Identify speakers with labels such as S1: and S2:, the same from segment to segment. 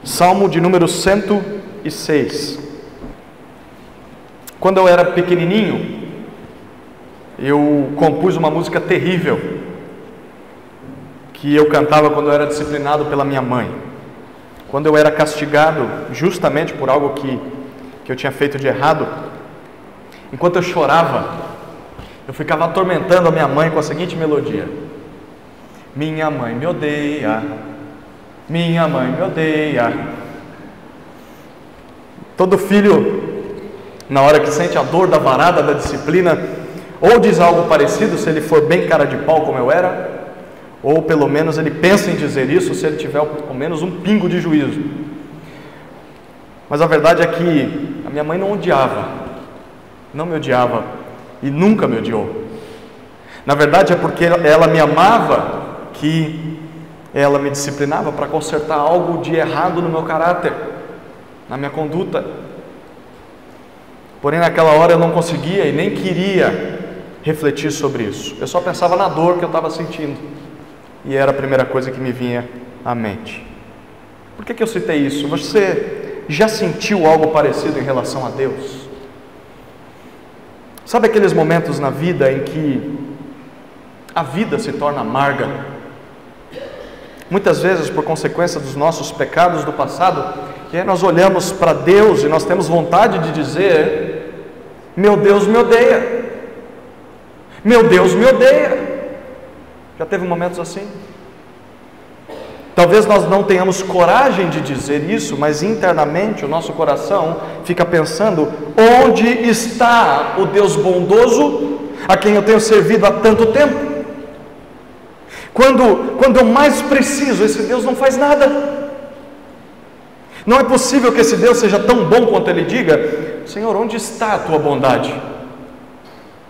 S1: Salmo de número 106. Quando eu era pequenininho, eu compus uma música terrível, que eu cantava quando eu era disciplinado pela minha mãe. Quando eu era castigado justamente por algo que eu tinha feito de errado, enquanto eu chorava, eu ficava atormentando a minha mãe com a seguinte melodia: minha mãe me odeia, minha mãe me odeia. Todo filho, na hora que sente a dor da varada da disciplina, ou diz algo parecido se ele for bem cara de pau como eu era, ou pelo menos ele pensa em dizer isso se ele tiver pelo menos um pingo de juízo. Mas a verdade é que a minha mãe não odiava, não me odiava e nunca me odiou. Na verdade é porque ela me amava que ela me disciplinava para consertar algo de errado no meu caráter, na minha conduta. Porém naquela hora eu não conseguia e nem queria refletir sobre isso. Eu só pensava na dor que eu estava sentindo, e era a primeira coisa que me vinha à mente. Por que eu citei isso? Você já sentiu algo parecido em relação a Deus? Sabe aqueles momentos na vida em que a vida se torna amarga? Muitas vezes por consequência dos nossos pecados do passado, e aí nós olhamos para Deus e nós temos vontade de dizer: meu Deus me odeia, meu Deus me odeia. Já teve momentos assim? Talvez nós não tenhamos coragem de dizer isso, mas internamente o nosso coração fica pensando: onde está o Deus bondoso a quem eu tenho servido há tanto tempo? Quando eu mais preciso, esse Deus não faz nada. Não é possível que esse Deus seja tão bom quanto ele diga: Senhor, onde está a tua bondade?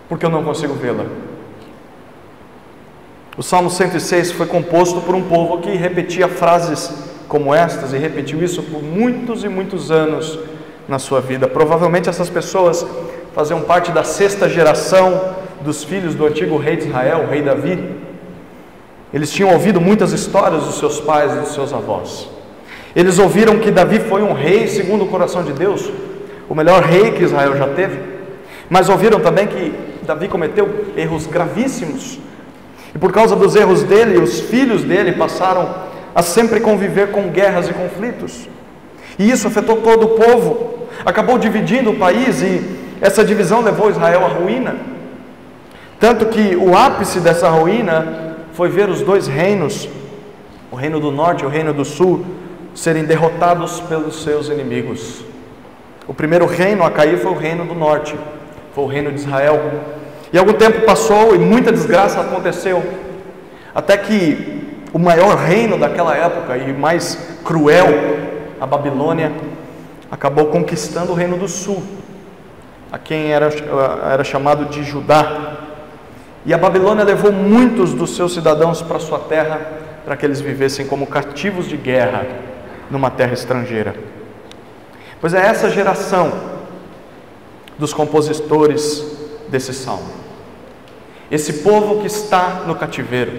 S1: Porque eu não consigo vê-la. O Salmo 106 foi composto por um povo que repetia frases como estas, e repetiu isso por muitos e muitos anos na sua vida. Provavelmente essas pessoas faziam parte da 6ª geração dos filhos do antigo rei de Israel, o rei Davi. Eles tinham ouvido muitas histórias dos seus pais e dos seus avós. Eles ouviram que Davi foi um rei segundo o coração de Deus, o melhor rei que Israel já teve. Mas ouviram também que Davi cometeu erros gravíssimos. E por causa dos erros dele, os filhos dele passaram a sempre conviver com guerras e conflitos. E isso afetou todo o povo, acabou dividindo o país, e essa divisão levou Israel à ruína. Tanto que o ápice dessa ruína foi ver os dois reinos, o reino do norte e o reino do sul, serem derrotados pelos seus inimigos. O primeiro reino a cair foi o reino do norte, foi o reino de Israel. E algum tempo passou e muita desgraça aconteceu, até que o maior reino daquela época e mais cruel, a Babilônia, acabou conquistando o reino do sul, a quem era chamado de Judá. E a Babilônia levou muitos dos seus cidadãos para sua terra, para que eles vivessem como cativos de guerra numa terra estrangeira. Pois é essa geração dos compositores desse salmo, esse povo que está no cativeiro.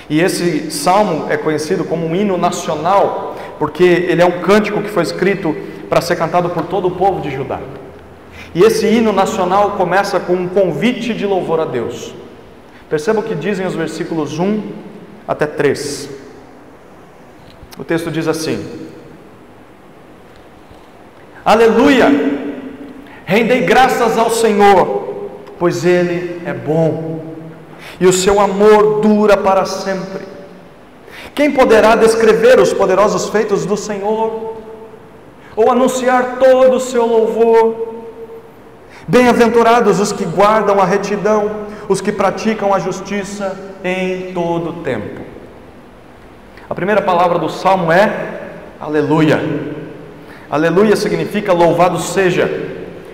S1: E esse salmo é conhecido como um hino nacional, porque ele é um cântico que foi escrito para ser cantado por todo o povo de Judá. E esse hino nacional começa com um convite de louvor a Deus. Perceba o que dizem os versículos 1 até 3. O texto diz assim: aleluia! Rendei graças ao Senhor, pois Ele é bom, e o seu amor dura para sempre. Quem poderá descrever os poderosos feitos do Senhor, ou anunciar todo o seu louvor? Bem-aventurados os que guardam a retidão, os que praticam a justiça em todo o tempo. A primeira palavra do salmo é aleluia. Aleluia significa louvado seja,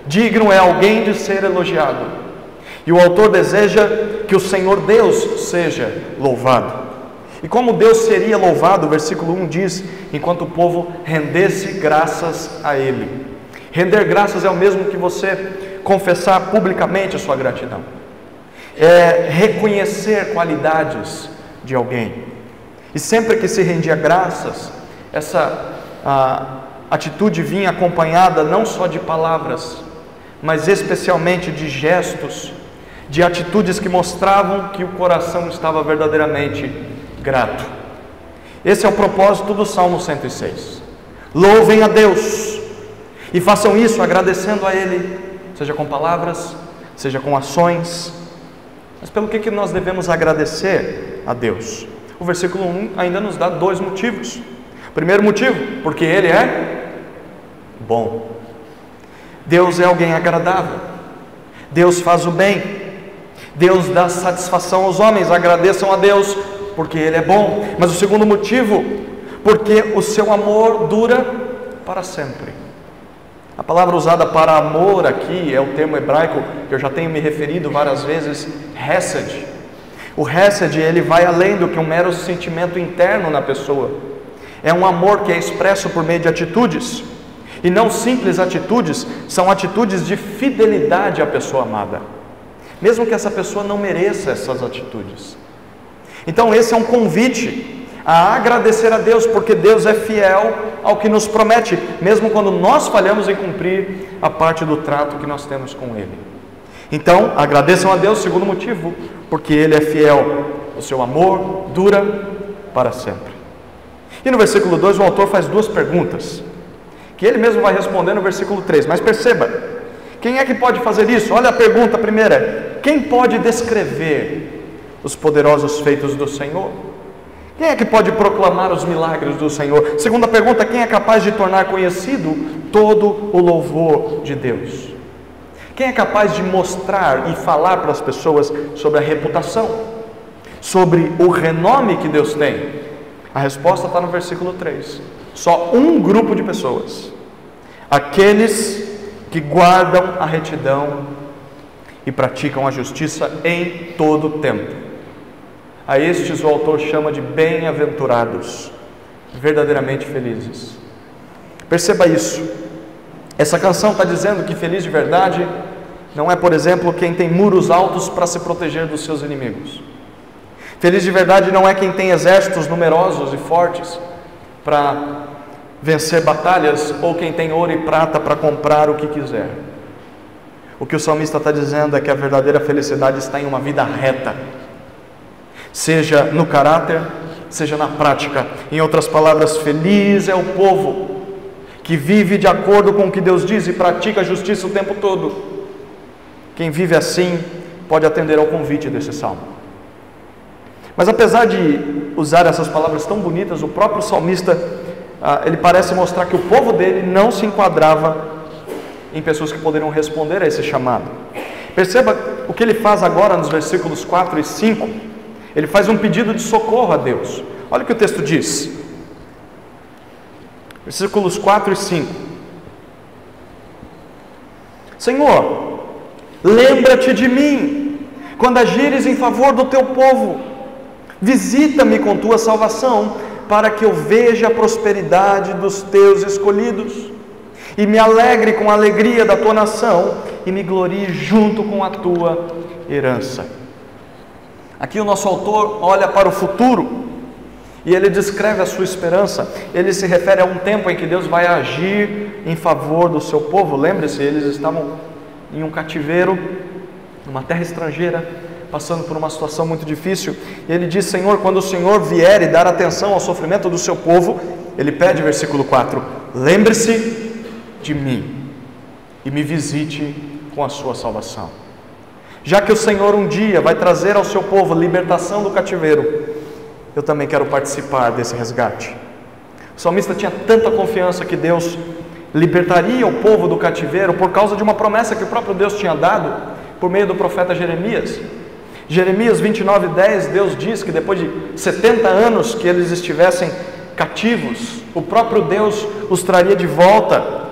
S1: digno é alguém de ser elogiado. E o autor deseja que o Senhor Deus seja louvado. E como Deus seria louvado, o versículo 1 diz: enquanto o povo rendesse graças a Ele. Render graças é o mesmo que você confessar publicamente a sua gratidão, é reconhecer qualidades de alguém. E sempre que se rendia graças, Essa atitude vinha acompanhada não só de palavras, mas especialmente de gestos, de atitudes que mostravam que o coração estava verdadeiramente grato. Esse é o propósito do Salmo 106. Louvem a Deus e façam isso agradecendo a Ele, seja com palavras, seja com ações. Mas pelo que nós devemos agradecer a Deus? O versículo 1 ainda nos dá 2 motivos. Primeiro motivo, porque Ele é bom. Deus é alguém agradável. Deus faz o bem. Deus dá satisfação aos homens. Agradeçam a Deus porque Ele é bom. Mas o segundo motivo, porque o seu amor dura para sempre. A palavra usada para amor aqui é o termo hebraico que eu já tenho me referido várias vezes, hesed. O hesed, ele vai além do que um mero sentimento interno na pessoa. É um amor que é expresso por meio de atitudes. E não simples atitudes, são atitudes de fidelidade à pessoa amada, mesmo que essa pessoa não mereça essas atitudes. Então esse é um convite a agradecer a Deus, porque Deus é fiel ao que nos promete, mesmo quando nós falhamos em cumprir a parte do trato que nós temos com Ele. Então, agradeçam a Deus, segundo motivo, porque Ele é fiel, o seu amor dura para sempre. E no versículo 2 o autor faz 2 perguntas, que ele mesmo vai responder no versículo 3, mas perceba, quem é que pode fazer isso? Olha a pergunta primeira: quem pode descrever os poderosos feitos do Senhor? Quem é que pode proclamar os milagres do Senhor? Segunda pergunta: quem é capaz de tornar conhecido todo o louvor de Deus? Quem é capaz de mostrar e falar para as pessoas sobre a reputação, sobre o renome que Deus tem? A resposta está no versículo 3. Só um grupo de pessoas: aqueles que guardam a retidão e praticam a justiça em todo o tempo. A estes o autor chama de bem-aventurados, verdadeiramente felizes. Perceba isso. Essa canção está dizendo que feliz de verdade não é, por exemplo, quem tem muros altos para se proteger dos seus inimigos. Feliz de verdade não é quem tem exércitos numerosos e fortes para vencer batalhas, ou quem tem ouro e prata para comprar o que quiser. O que o salmista está dizendo é que a verdadeira felicidade está em uma vida reta, seja no caráter, seja na prática. Em outras palavras, feliz é o povo que vive de acordo com o que Deus diz e pratica a justiça o tempo todo. Quem vive assim pode atender ao convite desse salmo. Mas apesar de usar essas palavras tão bonitas, o próprio salmista, ele parece mostrar que o povo dele não se enquadrava em pessoas que poderiam responder a esse chamado. Perceba o que ele faz agora nos versículos 4 e 5. Ele faz um pedido de socorro a Deus. Olha o que o texto diz. Versículos 4 e 5. Senhor, lembra-te de mim quando agires em favor do teu povo. Visita-me com tua salvação, para que eu veja a prosperidade dos teus escolhidos, e me alegre com a alegria da tua nação, e me glorie junto com a tua herança. Aqui o nosso autor olha para o futuro, e ele descreve a sua esperança. Ele se refere a um tempo em que Deus vai agir em favor do seu povo. Lembre-se, eles estavam em um cativeiro, numa terra estrangeira, passando por uma situação muito difícil. E ele diz: Senhor, quando o Senhor vier e dar atenção ao sofrimento do seu povo, ele pede, versículo 4, lembre-se de mim e me visite com a sua salvação. Já que o Senhor um dia vai trazer ao seu povo libertação do cativeiro, eu também quero participar desse resgate. O salmista tinha tanta confiança que Deus libertaria o povo do cativeiro por causa de uma promessa que o próprio Deus tinha dado por meio do profeta Jeremias. Jeremias 29:10, Deus diz que depois de 70 anos que eles estivessem cativos, o próprio Deus os traria de volta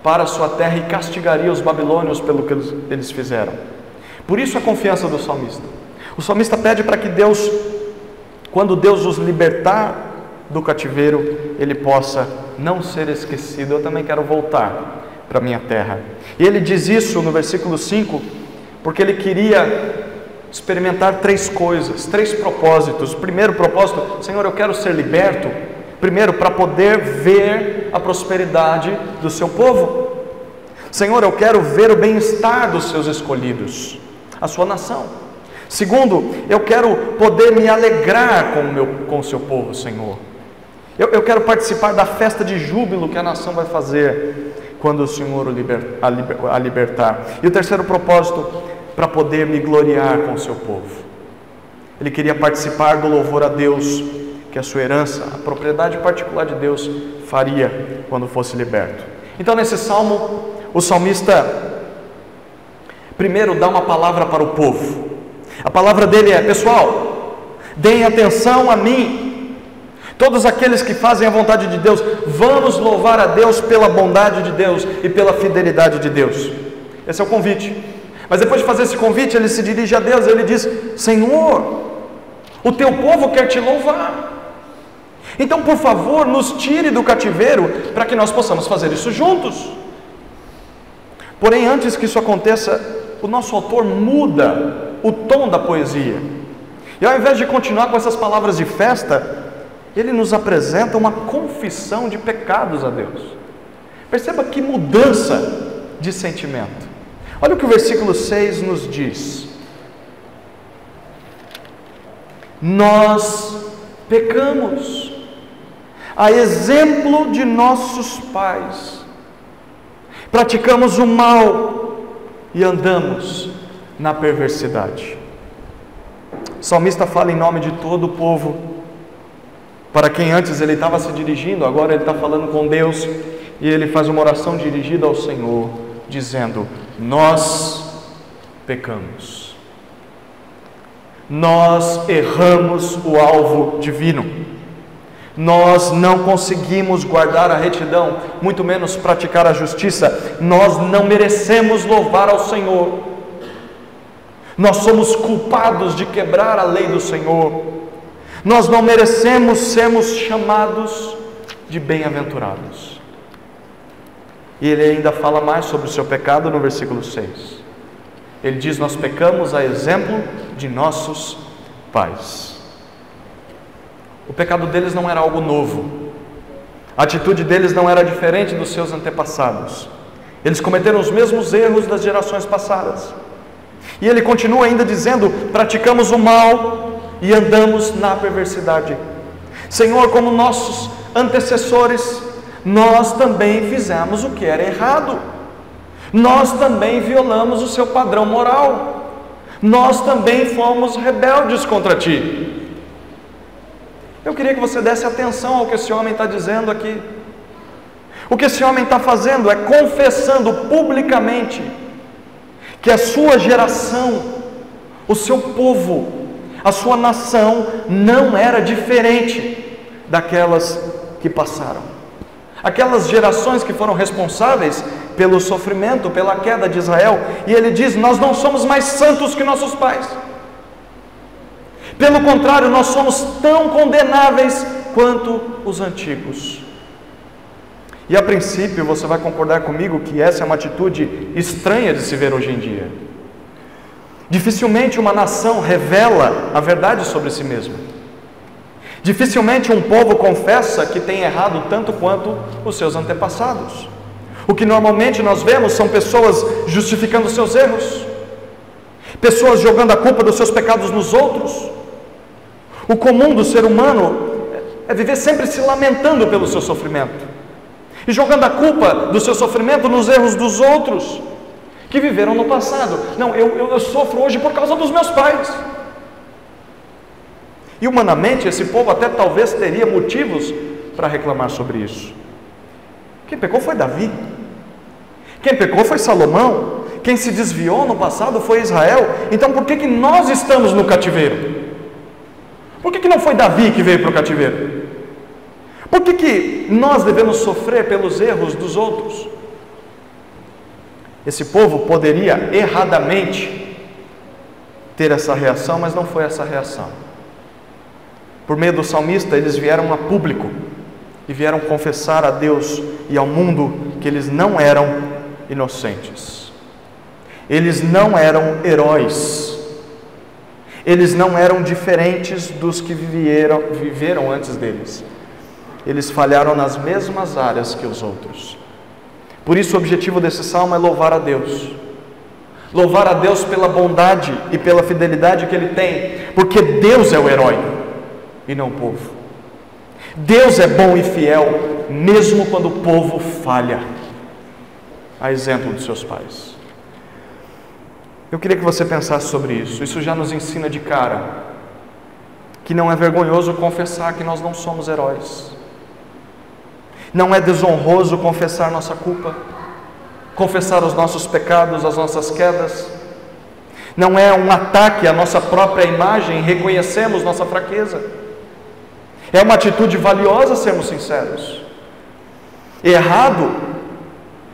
S1: para a sua terra e castigaria os babilônios pelo que eles fizeram. Por isso a confiança do salmista. O salmista pede para que Deus, quando Deus os libertar do cativeiro, ele possa não ser esquecido. Eu também quero voltar para a minha terra. E ele diz isso no versículo 5, porque ele queria experimentar 3 coisas, 3 propósitos. O primeiro propósito: Senhor, eu quero ser liberto Primeiro, para poder ver a prosperidade do seu povo. Senhor, eu quero ver o bem-estar dos seus escolhidos, a sua nação. Segundo, eu quero poder me alegrar com o seu povo, Senhor. Eu quero participar da festa de júbilo que a nação vai fazer quando o Senhor a libertar. E o terceiro propósito, para poder me gloriar com o seu povo. Ele queria participar do louvor a Deus, que a sua herança, a propriedade particular de Deus, faria quando fosse liberto. Então, nesse salmo, o salmista primeiro dá uma palavra para o povo. A palavra dele é: pessoal, deem atenção a mim, todos aqueles que fazem a vontade de Deus, vamos louvar a Deus pela bondade de Deus e pela fidelidade de Deus. Esse é o convite. Mas depois de fazer esse convite, ele se dirige a Deus e ele diz: Senhor, o teu povo quer te louvar, então por favor nos tire do cativeiro para que nós possamos fazer isso juntos. Porém, antes que isso aconteça, o nosso autor muda o tom da poesia, e ao invés de continuar com essas palavras de festa, ele nos apresenta uma confissão de pecados a Deus. Perceba que mudança de sentimento. Olha o que o versículo 6 nos diz: nós pecamos, a exemplo de nossos pais, praticamos o mal e andamos na perversidade. O salmista fala em nome de todo o povo, para quem antes ele estava se dirigindo, agora ele está falando com Deus, e ele faz uma oração dirigida ao Senhor, dizendo: nós pecamos, nós erramos o alvo divino, nós não conseguimos guardar a retidão, muito menos praticar a justiça, nós não merecemos louvar ao Senhor, nós somos culpados de quebrar a lei do Senhor, nós não merecemos sermos chamados de bem-aventurados. E ele ainda fala mais sobre o seu pecado no versículo 6. Ele diz: nós pecamos a exemplo de nossos pais. O pecado deles não era algo novo, a atitude deles não era diferente dos seus antepassados. Eles cometeram os mesmos erros das gerações passadas. E ele continua ainda dizendo: praticamos o mal e andamos na perversidade. Senhor, como nossos antecessores, nós também fizemos o que era errado, nós também violamos o seu padrão moral, nós também fomos rebeldes contra ti. Eu queria que você desse atenção ao que esse homem está dizendo aqui. O que esse homem está fazendo é confessando publicamente que a sua geração, o seu povo, a sua nação não era diferente daquelas que passaram. Aquelas gerações que foram responsáveis pelo sofrimento, pela queda de Israel. E ele diz: nós não somos mais santos que nossos pais. Pelo contrário, nós somos tão condenáveis quanto os antigos. E a princípio você vai concordar comigo que essa é uma atitude estranha de se ver hoje em dia. Dificilmente uma nação revela a verdade sobre si mesma. Dificilmente um povo confessa que tem errado tanto quanto os seus antepassados. O que normalmente nós vemos são pessoas justificando seus erros, pessoas jogando a culpa dos seus pecados nos outros. O comum do ser humano é viver sempre se lamentando pelo seu sofrimento e jogando a culpa do seu sofrimento nos erros dos outros que viveram no passado. Não, eu sofro hoje por causa dos meus pais. E humanamente esse povo até talvez teria motivos para reclamar sobre isso. Quem pecou foi Davi, quem pecou foi Salomão, quem se desviou no passado foi Israel. Então por que nós estamos no cativeiro? Por que não foi Davi que veio para o cativeiro? Por que nós devemos sofrer pelos erros dos outros? Esse povo poderia erradamente ter essa reação, mas não foi essa reação. Por meio do salmista, eles vieram a público e vieram confessar a Deus e ao mundo que eles não eram inocentes. Eles não eram heróis. Eles não eram diferentes dos que viveram antes deles. eles falharam nas mesmas áreas que os outros. Por isso o objetivo desse salmo é louvar a Deus. Louvar a Deus pela bondade e pela fidelidade que Ele tem, porque Deus é o herói e não o povo. Deus é bom e fiel, mesmo quando o povo falha, a exemplo dos seus pais. Eu queria que você pensasse sobre isso. Isso já nos ensina de cara que não é vergonhoso confessar que nós não somos heróis. Não é desonroso confessar nossa culpa, confessar os nossos pecados, as nossas quedas. Não é um ataque à nossa própria imagem, reconhecemos nossa fraqueza. É uma atitude valiosa sermos sinceros. Errado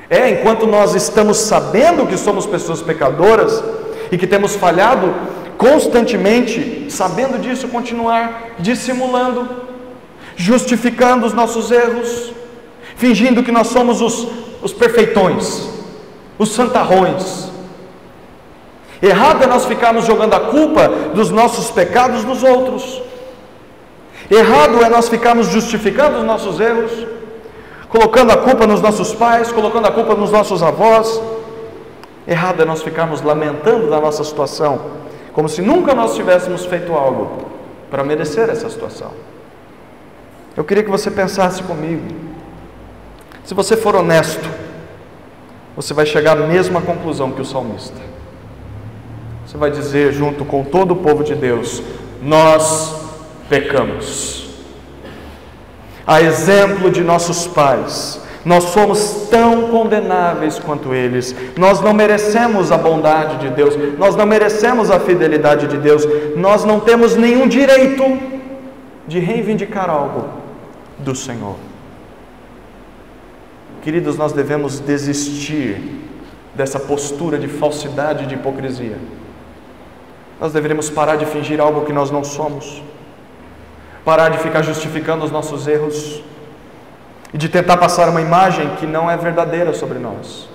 S1: é enquanto nós estamos sabendo que somos pessoas pecadoras e que temos falhado constantemente, sabendo disso, continuar dissimulando, justificando os nossos erros, fingindo que nós somos os perfeitões, os santarrões. Errado é nós ficarmos jogando a culpa dos nossos pecados nos outros. Errado é nós ficarmos justificando os nossos erros, colocando a culpa nos nossos pais, colocando a culpa nos nossos avós. Errado é nós ficarmos lamentando da nossa situação, como se nunca nós tivéssemos feito algo para merecer essa situação. Eu queria que você pensasse comigo. Se você for honesto, você vai chegar à mesma conclusão que o salmista. Você vai dizer, junto com todo o povo de Deus: nós pecamos. A exemplo de nossos pais, nós somos tão condenáveis quanto eles. Nós não merecemos a bondade de Deus, nós não merecemos a fidelidade de Deus, nós não temos nenhum direito de reivindicar algo do Senhor. Queridos, nós devemos desistir dessa postura de falsidade e de hipocrisia. Nós deveríamos parar de fingir algo que nós não somos, parar de ficar justificando os nossos erros e de tentar passar uma imagem que não é verdadeira sobre nós.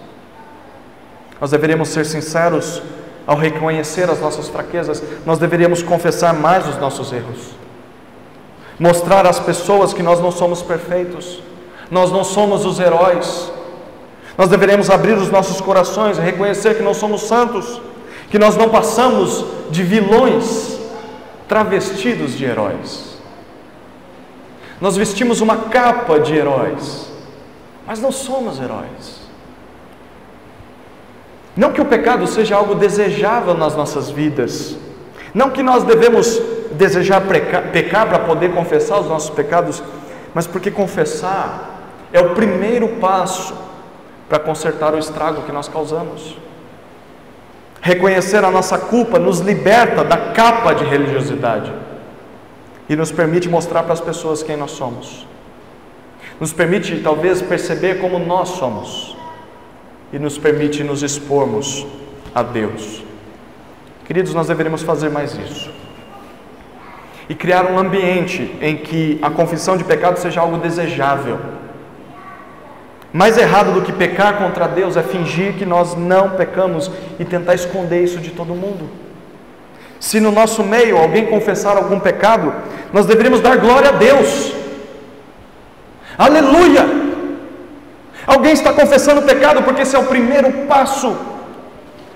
S1: Nós deveríamos ser sinceros ao reconhecer as nossas fraquezas. Nós deveríamos confessar mais os nossos erros, mostrar às pessoas que nós não somos perfeitos, nós não somos os heróis. Nós deveríamos abrir os nossos corações e reconhecer que não somos santos, que nós não passamos de vilões travestidos de heróis. Nós vestimos uma capa de heróis, mas não somos heróis. Não que o pecado seja algo desejável nas nossas vidas, não que nós devemos desejar pecar para poder confessar os nossos pecados, mas porque confessar é o primeiro passo para consertar o estrago que nós causamos. Reconhecer a nossa culpa nos liberta da capa de religiosidade e nos permite mostrar para as pessoas quem nós somos. Nos permite talvez perceber como nós somos e nos permite nos expormos a Deus. Queridos, nós deveríamos fazer mais isso e criar um ambiente em que a confissão de pecado seja algo desejável. Mais errado do que pecar contra Deus é fingir que nós não pecamos e tentar esconder isso de todo mundo. Se no nosso meio alguém confessar algum pecado, nós deveríamos dar glória a Deus. Aleluia! Alguém está confessando o pecado porque esse é o primeiro passo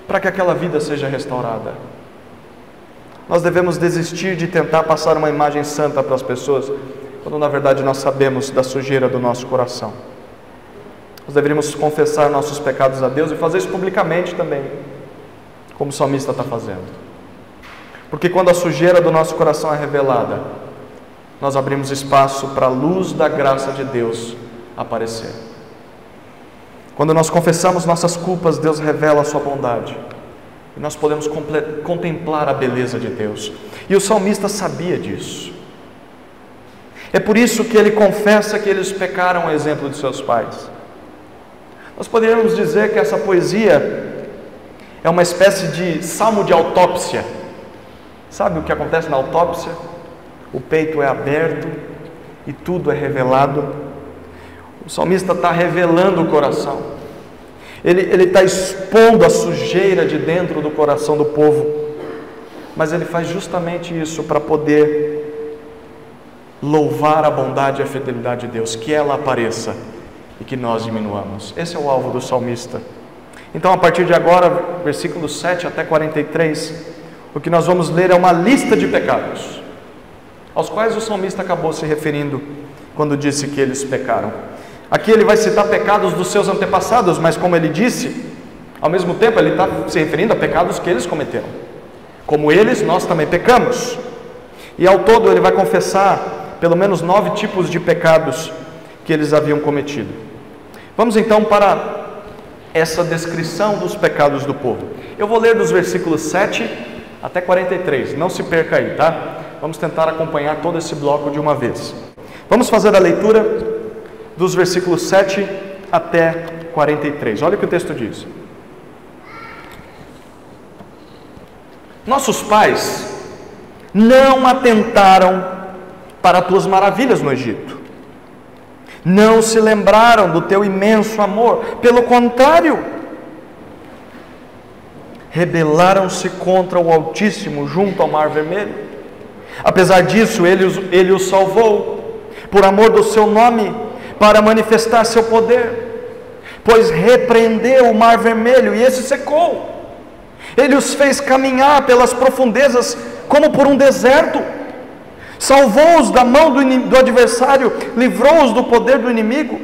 S1: para que aquela vida seja restaurada. Nós devemos desistir de tentar passar uma imagem santa para as pessoas, quando na verdade nós sabemos da sujeira do nosso coração. Nós deveríamos confessar nossos pecados a Deus e fazer isso publicamente também, como o salmista está fazendo. Porque quando a sujeira do nosso coração é revelada, nós abrimos espaço para a luz da graça de Deus aparecer. Quando nós confessamos nossas culpas, Deus revela a sua bondade e nós podemos contemplar a beleza de Deus. E o salmista sabia disso. É por isso que ele confessa que eles pecaram a exemplo de seus pais. Nós poderíamos dizer que essa poesia é uma espécie de salmo de autópsia. Sabe o que acontece na autópsia? O peito é aberto e tudo é revelado. O salmista está revelando o coração. Ele está expondo a sujeira de dentro do coração do povo. Mas ele faz justamente isso para poder louvar a bondade e a fidelidade de Deus, que ela apareça e que nós diminuamos. Esse é o alvo do salmista. Então, a partir de agora, versículos 7 até 43, o que nós vamos ler é uma lista de pecados, aos quais o salmista acabou se referindo quando disse que eles pecaram. Aqui ele vai citar pecados dos seus antepassados, mas como ele disse, ao mesmo tempo ele está se referindo a pecados que eles cometeram. Como eles, nós também pecamos. E ao todo ele vai confessar pelo menos 9 tipos de pecados que eles haviam cometido. Vamos então para essa descrição dos pecados do povo. Eu vou ler dos versículos 7 até 43, não se perca aí, tá? Vamos tentar acompanhar todo esse bloco de uma vez. Vamos fazer a leitura dos versículos 7 até 43. Olha o que o texto diz. Nossos pais não atentaram para as tuas maravilhas no Egito, não se lembraram do teu imenso amor, pelo contrário, rebelaram-se contra o Altíssimo junto ao Mar Vermelho. Apesar disso, ele os salvou, por amor do seu nome, para manifestar seu poder, pois repreendeu o Mar Vermelho e esse secou. Ele os fez caminhar pelas profundezas como por um deserto, salvou-os da mão do adversário, livrou-os do poder do inimigo.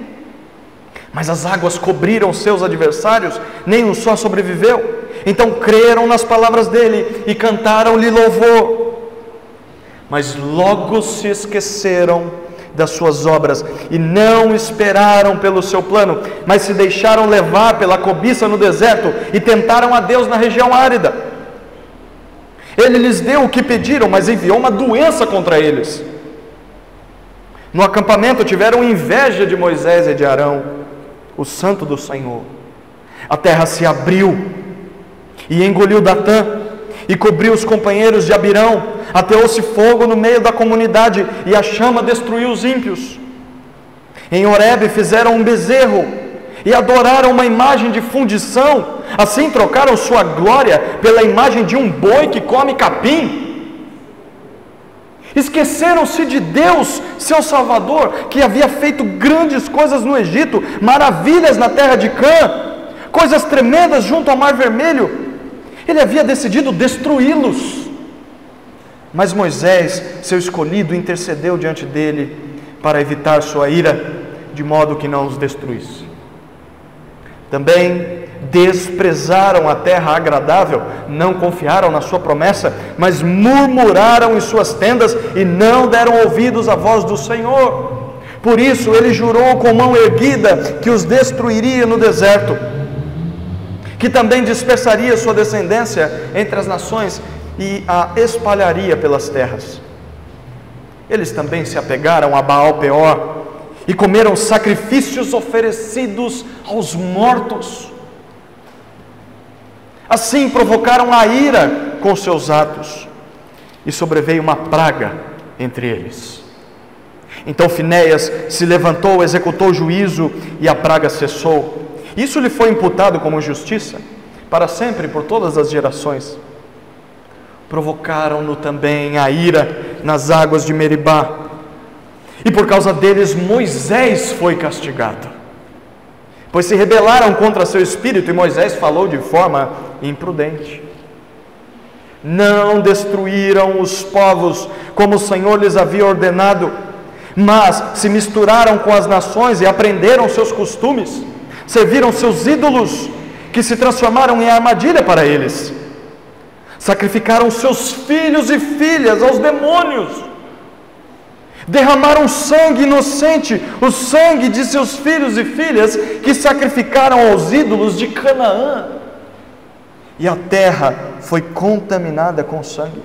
S1: Mas as águas cobriram seus adversários, nem um só sobreviveu. Então creram nas palavras dele e cantaram-lhe louvor. Mas logo se esqueceram das suas obras e não esperaram pelo seu plano, mas se deixaram levar pela cobiça no deserto e tentaram a Deus na região árida. Ele lhes deu o que pediram, mas enviou uma doença contra eles. No acampamento tiveram inveja de Moisés e de Arão, o santo do Senhor. A terra se abriu e engoliu Datã e cobriu os companheiros de Abirão. Ateou-se fogo no meio da comunidade e a chama destruiu os ímpios. Em Horebe fizeram um bezerro e adoraram uma imagem de fundição. Assim trocaram sua glória pela imagem de um boi que come capim. Esqueceram-se de Deus, seu Salvador, que havia feito grandes coisas no Egito, maravilhas na terra de Cã, coisas tremendas junto ao Mar Vermelho. Ele havia decidido destruí-los. Mas Moisés, seu escolhido, intercedeu diante dele para evitar sua ira, de modo que não os destruísse. Também desprezaram a terra agradável, não confiaram na sua promessa, mas murmuraram em suas tendas e não deram ouvidos à voz do Senhor. Por isso ele jurou com mão erguida que os destruiria no deserto, que também dispersaria sua descendência entre as nações e a espalharia pelas terras. Eles também se apegaram a Baal-Peor e comeram sacrifícios oferecidos aos mortos. Assim provocaram a ira com seus atos, e sobreveio uma praga entre eles. Então Finéias se levantou, executou juízo, e a praga cessou. Isso lhe foi imputado como justiça, para sempre, por todas as gerações. Provocaram-no também a ira nas águas de Meribá, e por causa deles Moisés foi castigado, pois se rebelaram contra seu espírito, e Moisés falou de forma imprudente. Não destruíram os povos como o Senhor lhes havia ordenado, mas se misturaram com as nações e aprenderam seus costumes, serviram seus ídolos, que se transformaram em armadilha para eles. Sacrificaram seus filhos e filhas aos demônios, derramaram sangue inocente, o sangue de seus filhos e filhas, que sacrificaram aos ídolos de Canaã, e a terra foi contaminada com sangue.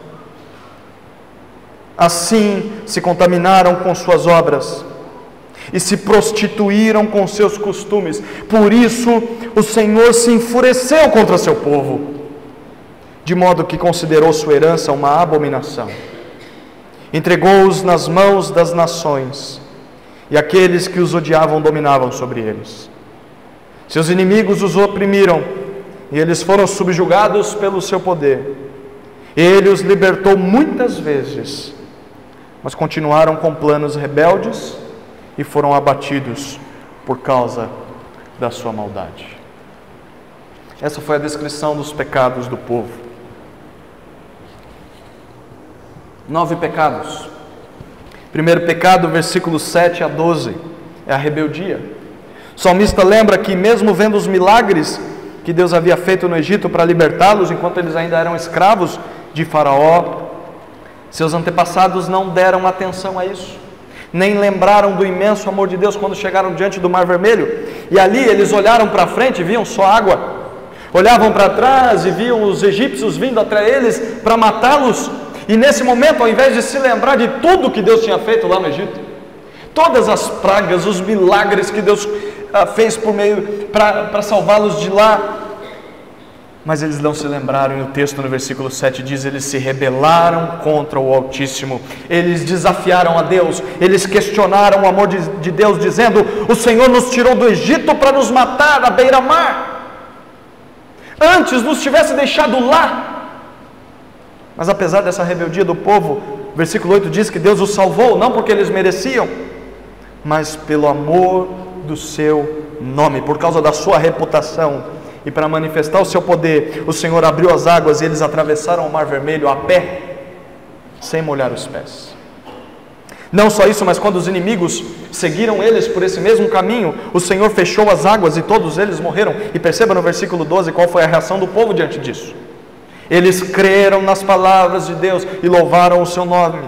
S1: Assim se contaminaram com suas obras, e se prostituíram com seus costumes. Por isso o Senhor se enfureceu contra seu povo, de modo que considerou sua herança uma abominação. Entregou-os nas mãos das nações, e aqueles que os odiavam dominavam sobre eles. Seus inimigos os oprimiram, e eles foram subjugados pelo seu poder. Ele os libertou muitas vezes, mas continuaram com planos rebeldes e foram abatidos por causa da sua maldade. Essa foi a descrição dos pecados do povo. 9 pecados. Primeiro pecado, versículos 7 a 12, é a rebeldia. O salmista lembra que mesmo vendo os milagres que Deus havia feito no Egito para libertá-los, enquanto eles ainda eram escravos de Faraó, seus antepassados não deram atenção a isso, nem lembraram do imenso amor de Deus quando chegaram diante do Mar Vermelho, e ali eles olharam para frente e viam só água, olhavam para trás e viam os egípcios vindo atrás deles para matá-los, e nesse momento, ao invés de se lembrar de tudo que Deus tinha feito lá no Egito, todas as pragas, os milagres que Deus fez por meio para salvá-los de lá, mas eles não se lembraram, e o texto no versículo 7 diz: eles se rebelaram contra o Altíssimo, eles desafiaram a Deus, eles questionaram o amor de Deus, dizendo: o Senhor nos tirou do Egito para nos matar à beira-mar, antes nos tivesse deixado lá. Mas apesar dessa rebeldia do povo, o versículo 8 diz que Deus os salvou, não porque eles mereciam, mas pelo amor do seu nome, por causa da sua reputação. E para manifestar o seu poder, o Senhor abriu as águas e eles atravessaram o Mar Vermelho a pé, sem molhar os pés. Não só isso, mas quando os inimigos seguiram eles por esse mesmo caminho, o Senhor fechou as águas e todos eles morreram. E perceba no versículo 12 qual foi a reação do povo diante disso. Eles creram nas palavras de Deus e louvaram o seu nome.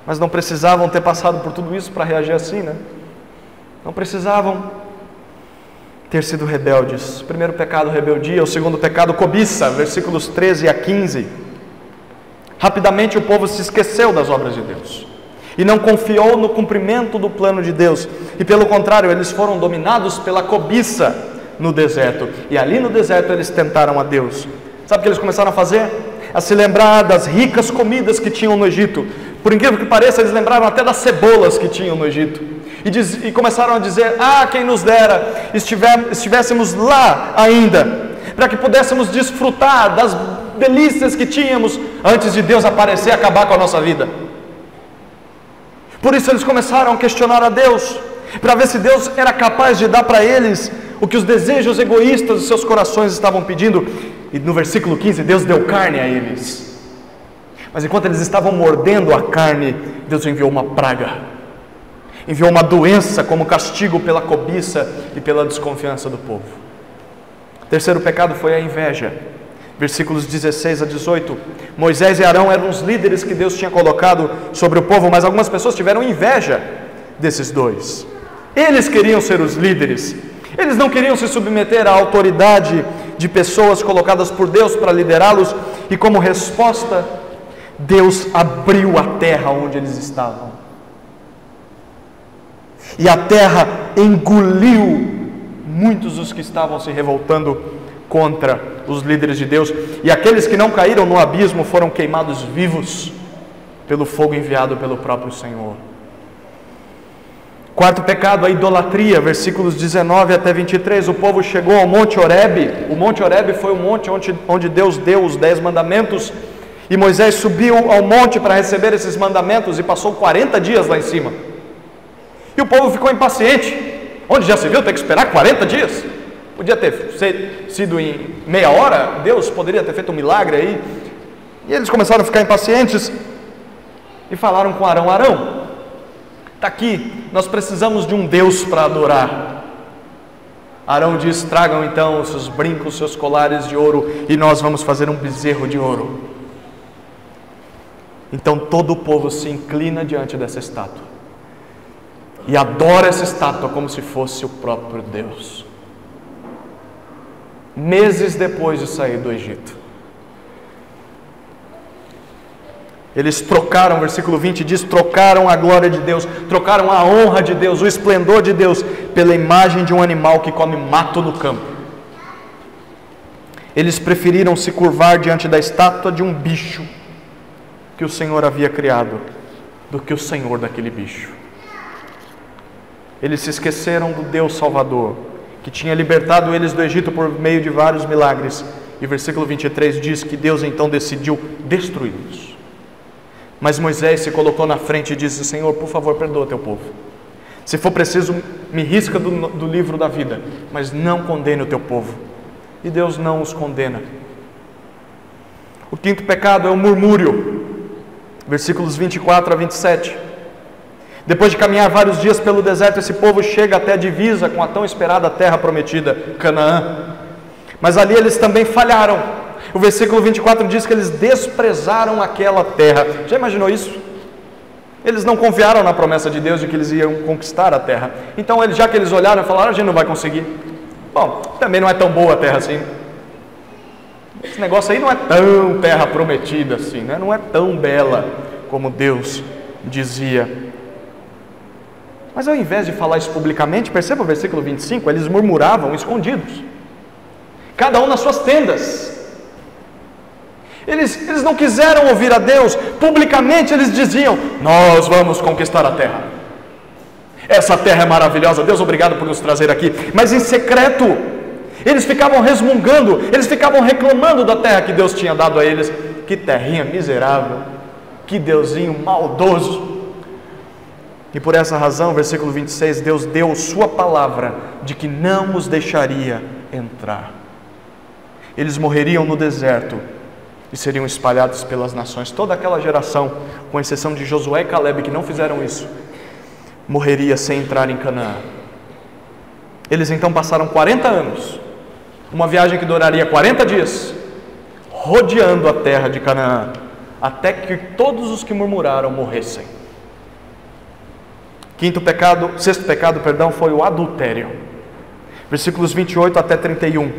S1: Mas não precisavam ter passado por tudo isso para reagir assim, né? Não precisavam ter sido rebeldes. O primeiro pecado, rebeldia. O segundo pecado, cobiça, versículos 13 a 15. Rapidamente o povo se esqueceu das obras de Deus e não confiou no cumprimento do plano de Deus, e pelo contrário, eles foram dominados pela cobiça no deserto, e ali no deserto eles tentaram a Deus. Sabe o que eles começaram a fazer? A se lembrar das ricas comidas que tinham no Egito. Por incrível que pareça, eles lembraram até das cebolas que tinham no Egito, e começaram a dizer: quem nos dera estivéssemos lá ainda, para que pudéssemos desfrutar das delícias que tínhamos antes de Deus aparecer e acabar com a nossa vida. Por isso eles começaram a questionar a Deus, para ver se Deus era capaz de dar para eles o que os desejos egoístas dos seus corações estavam pedindo. E no versículo 15, Deus deu carne a eles. Mas enquanto eles estavam mordendo a carne, Deus enviou uma praga, enviou uma doença como castigo pela cobiça e pela desconfiança do povo. O terceiro pecado foi a inveja. Versículos 16 a 18. Moisés e Arão eram os líderes que Deus tinha colocado sobre o povo, mas algumas pessoas tiveram inveja desses dois. Eles queriam ser os líderes, eles não queriam se submeter à autoridade de pessoas colocadas por Deus para liderá-los, e como resposta, Deus abriu a terra onde eles estavam, e a terra engoliu muitos dos que estavam se revoltando contra os líderes de Deus, e aqueles que não caíram no abismo foram queimados vivos pelo fogo enviado pelo próprio Senhor. Quarto pecado, a idolatria, versículos 19 até 23. O povo chegou ao Monte Horebe. O Monte Horebe foi o monte onde Deus deu os 10 mandamentos, e Moisés subiu ao monte para receber esses mandamentos e passou 40 dias lá em cima. E o povo ficou impaciente. Onde já se viu ter que esperar 40 dias? Podia ter sido em meia hora, Deus poderia ter feito um milagre aí. E eles começaram a ficar impacientes e falaram com Arão: Arão, está aqui, nós precisamos de um Deus para adorar. Arão diz: tragam então os seus brincos, os seus colares de ouro, e nós vamos fazer um bezerro de ouro. Então todo o povo se inclina diante dessa estátua e adora essa estátua como se fosse o próprio Deus. Meses depois de sair do Egito, eles trocaram, versículo 20 diz, trocaram a glória de Deus, trocaram a honra de Deus, o esplendor de Deus, pela imagem de um animal que come mato no campo. Eles preferiram se curvar diante da estátua de um bicho que o Senhor havia criado, do que o Senhor daquele bicho. Eles se esqueceram do Deus Salvador, que tinha libertado eles do Egito por meio de vários milagres. E versículo 23 diz que Deus então decidiu destruí-los. Mas Moisés se colocou na frente e disse: Senhor, por favor, perdoa teu povo. Se for preciso, me risca do livro da vida, mas não condene o teu povo. E Deus não os condena. O quinto pecado é o murmúrio. Versículos 24 a 27. Depois de caminhar vários dias pelo deserto, esse povo chega até a divisa com a tão esperada terra prometida, Canaã. Mas ali eles também falharam. O versículo 24 diz que eles desprezaram aquela terra. Já imaginou isso? Eles não confiaram na promessa de Deus de que eles iam conquistar a terra. Então, já que eles olharam e falaram: a gente não vai conseguir. Bom, também não é tão boa a terra assim. Esse negócio aí não é tão terra prometida assim, né? Não é tão bela como Deus dizia. Mas ao invés de falar isso publicamente, perceba o versículo 25, eles murmuravam escondidos, cada um nas suas tendas. Eles não quiseram ouvir a Deus. Publicamente eles diziam: nós vamos conquistar a terra, essa terra é maravilhosa, Deus, obrigado por nos trazer aqui. Mas em secreto, eles ficavam resmungando, eles ficavam reclamando da terra que Deus tinha dado a eles. Que terrinha miserável, que Deusinho maldoso. E por essa razão, versículo 26, Deus deu sua palavra de que não os deixaria entrar. Eles morreriam no deserto e seriam espalhados pelas nações. Toda aquela geração, com exceção de Josué e Caleb, que não fizeram isso, morreria sem entrar em Canaã. Eles então passaram 40 anos, uma viagem que duraria 40 dias, rodeando a terra de Canaã, até que todos os que murmuraram morressem. Sexto pecado, foi o adultério. Versículos 28 até 31.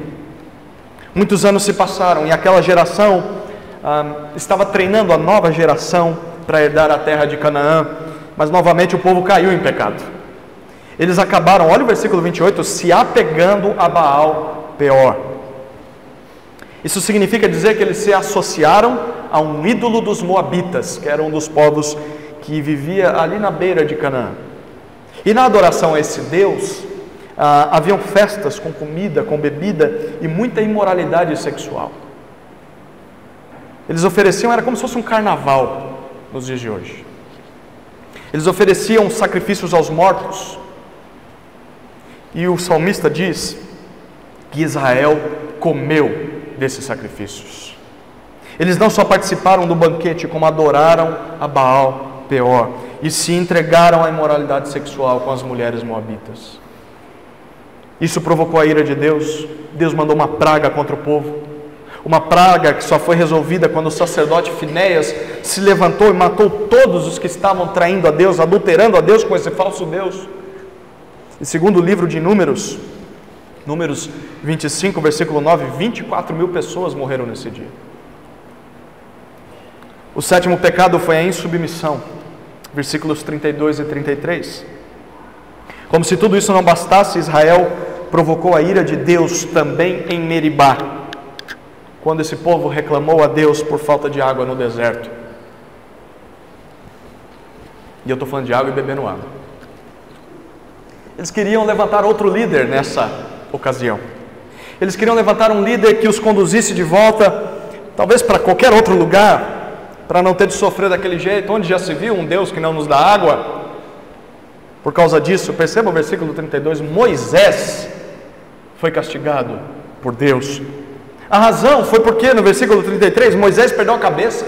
S1: Muitos anos se passaram e aquela geração estava treinando a nova geração para herdar a terra de Canaã, mas novamente o povo caiu em pecado. Eles acabaram, olha o versículo 28, se apegando a Baal Peor. Isso significa dizer que eles se associaram a um ídolo dos Moabitas, que era um dos povos que vivia ali na beira de Canaã. E na adoração a esse Deus, haviam festas com comida, com bebida e muita imoralidade sexual. Eles ofereciam, era como se fosse um carnaval nos dias de hoje. Eles ofereciam sacrifícios aos mortos. E o salmista diz que Israel comeu desses sacrifícios. Eles não só participaram do banquete, como adoraram a Baal Peor e se entregaram à imoralidade sexual com as mulheres moabitas. Isso provocou a ira de Deus. Deus mandou uma praga contra o povo, uma praga que só foi resolvida quando o sacerdote Finéias se levantou e matou todos os que estavam traindo a Deus, adulterando a Deus com esse falso Deus. E segundo o livro de Números 25, versículo 9, 24 mil pessoas morreram nesse dia. O sétimo pecado foi a insubmissão, versículos 32 e 33. Como se tudo isso não bastasse, Israel provocou a ira de Deus também em Meribá, quando esse povo reclamou a Deus por falta de água no deserto. E eu estou falando de água e bebendo água. Eles queriam levantar outro líder nessa ocasião. Eles queriam levantar um líder que os conduzisse de volta, talvez para qualquer outro lugar, para não ter de sofrer daquele jeito. Onde já se viu um Deus que não nos dá água? Por causa disso, perceba o versículo 32, Moisés foi castigado por Deus. A razão foi porque no versículo 33, Moisés perdeu a cabeça.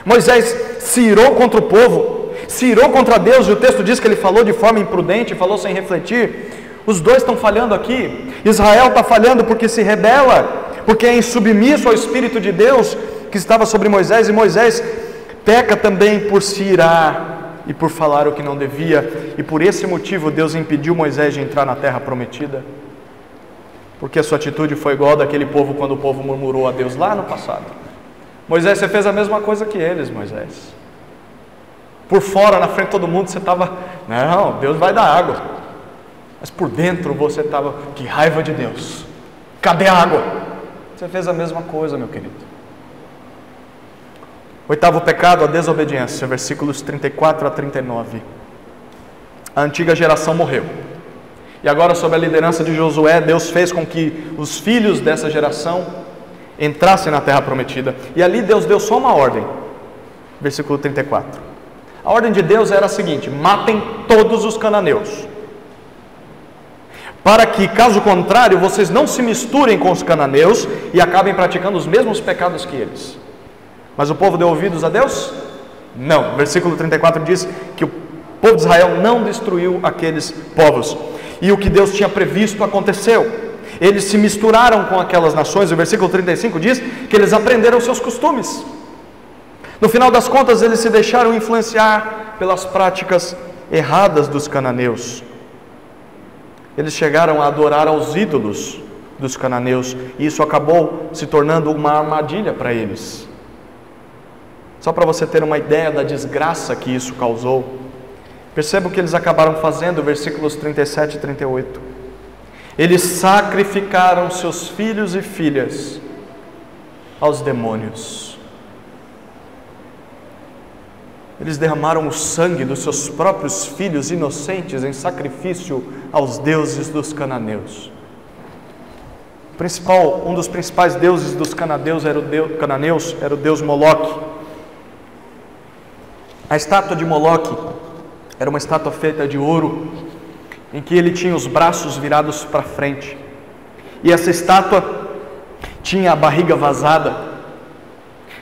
S1: Moisés se irou contra o povo, se irou contra Deus, e o texto diz que ele falou de forma imprudente, falou sem refletir. Os dois estão falhando aqui. Israel está falhando porque se rebela, porque é insubmisso ao Espírito de Deus que estava sobre Moisés, e Moisés peca também por se irar e por falar o que não devia, e por esse motivo Deus impediu Moisés de entrar na terra prometida, porque a sua atitude foi igual daquele povo quando o povo murmurou a Deus lá no passado. Moisés, você fez a mesma coisa que eles, Moisés. Por fora, na frente de todo mundo, você estava, não, Deus vai dar água, mas por dentro você estava, que raiva de Deus, cadê a água? Você fez a mesma coisa, meu querido. Oitavo pecado, a desobediência, versículos 34 a 39. A antiga geração morreu. E agora, sob a liderança de Josué, Deus fez com que os filhos dessa geração entrassem na terra prometida. E ali Deus deu só uma ordem: Versículo 34. A ordem de Deus era a seguinte: matem todos os cananeus, para que, caso contrário, vocês não se misturem com os cananeus e acabem praticando os mesmos pecados que eles. Mas o povo deu ouvidos a Deus? Não. Versículo 34 diz que o povo de Israel não destruiu aqueles povos. E o que Deus tinha previsto aconteceu. Eles se misturaram com aquelas nações. O versículo 35 diz que eles aprenderam seus costumes. No final das contas, eles se deixaram influenciar pelas práticas erradas dos cananeus. Eles chegaram a adorar aos ídolos dos cananeus, e isso acabou se tornando uma armadilha para eles. Só para você ter uma ideia da desgraça que isso causou, perceba o que eles acabaram fazendo, versículos 37 e 38. Eles sacrificaram seus filhos e filhas aos demônios. Eles derramaram o sangue dos seus próprios filhos inocentes em sacrifício aos deuses dos cananeus. Um dos principais deuses dos cananeus era o deus Moloque. A estátua de Moloque era uma estátua feita de ouro, em que ele tinha os braços virados para frente. E essa estátua tinha a barriga vazada.